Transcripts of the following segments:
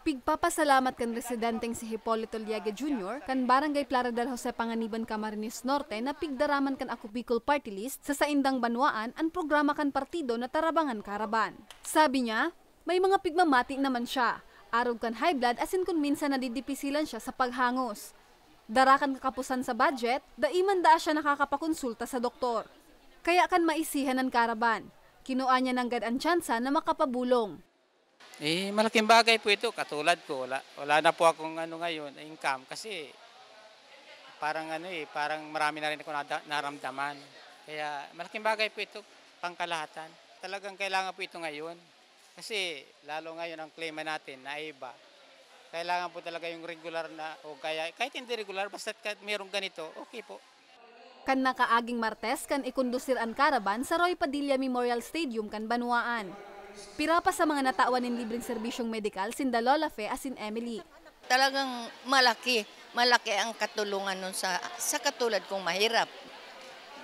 Pigpapasalamat kan residenteng si Hipolito Liaga Jr. kan Barangay Plaridel Jose Panganiban Camarines Norte na pigdaraman kan Ako Bicol Party List sa saindang banwaan ang programa kan partido na Tarabangan Karaban. Sabi niya, may mga pigmamati naman siya. Arog kan high blood asin kung minsan nadidipisilan siya sa paghangos. Darakan kakapusan sa budget, daiman daa siya nakakapakonsulta sa doktor. Kaya kan maisihan ng Karaban. Kinuha niya ng gad ang tsansa na makapabulong. Malaking bagay po ito. Katulad ko, wala na po akong ngayon, income kasi parang parang marami na rin ako naramdaman. Kaya malaking bagay po ito, pangkalahatan. Talagang kailangan po ito ngayon. Kasi lalo ngayon ang klima natin na iba. Kailangan po talaga yung regular na o kaya kahit hindi regular basta mayroong ganito, okay po. Kan nakaaging Martes kan ikondusir ang Karaban sa Roy Padilla Memorial Stadium kan Banwaan. Pira pa sa mga natawan ng libreng serbisyong medikal sinda Lola Fe asin Emily. Talagang malaki ang katulungan nun sa katulad kong mahirap.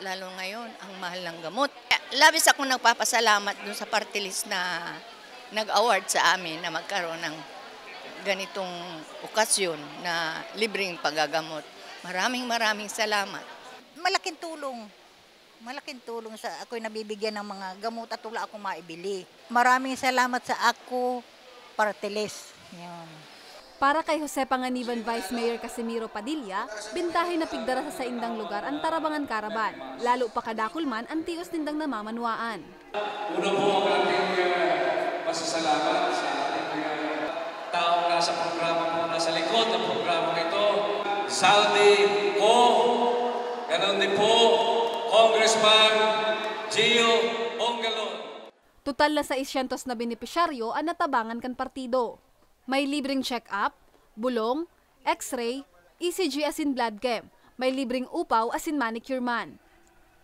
Lalo ngayon, ang mahal ng gamot. Labis ako nagpapasalamat dun sa party list na nag-award sa amin na magkaroon ng ganitong okasyon na libreng paggagamot. Maraming salamat. Malaking tulong sa ako'y nabibigyan ng mga gamot at wala akong maibili. Maraming salamat sa Ako Party List. Yun. Para kay Jose Panganiban Vice Mayor Casimiro Padilla, bintahin na pigdara sa saindang lugar ang Tarabangan Karaban, lalo pa kadakulman ang tios nindang namamanwaan. Una po ang ating pasasalamat sa ating taong nasa programa po, nasa likod ng programa ito. Saldi ko, ganon din po, Congressman Gio Ongalon. Total na 600 na benepisyaryo ang natabangan kan partido. May libreng check-up, bulong, x-ray, ECG asin blood camp, may libreng upaw asin manicure man.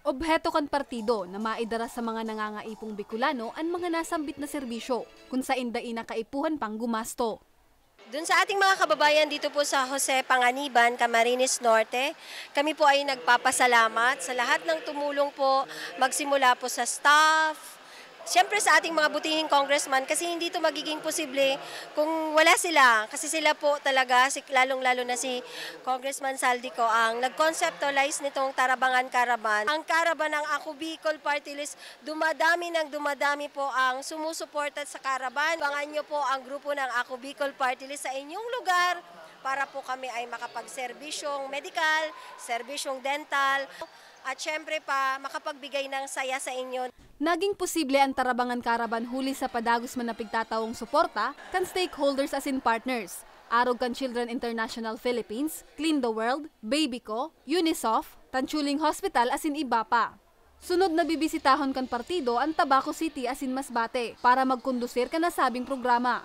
Obheto kan partido na maidara sa mga nangangaipong Bicolano ang mga nasambit na serbisyo kung sa inday nakaipuhan pang gumasto. Doon sa ating mga kababayan dito po sa Jose Panganiban, Camarines Norte, kami po ay nagpapasalamat sa lahat ng tumulong po, magsimula po sa staff, siyempre sa ating mga butihing congressman kasi hindi ito magiging posible kung wala sila. Kasi sila po talaga, lalong-lalo na si Congressman Saldico ang nag-conceptualize nitong Tarabangan Karaban. Ang Karaban ng Ako Bicol Party List, dumadami po ang sumusuporta sa Karaban. Abangan nyo po ang grupo ng Ako Bicol Party List sa inyong lugar para po kami ay makapagserbisyong medikal, serbisyong dental, at syempre pa makapagbigay ng saya sa inyo. Naging posible ang Tarabangan Karaban huli sa padagos man na pigtatawong suporta kan stakeholders asin partners. Arog kan Children International Philippines, Clean the World, Babyco, UNICEF, Tanchuling Hospital asin iba pa. Sunod na bibisitahon kan partido ang Tabaco City asin Masbate para magkondusir kan nasabing programa.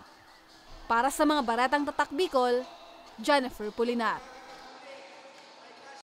Para sa mga baratang tatak Bicol, Jennifer Pulinar.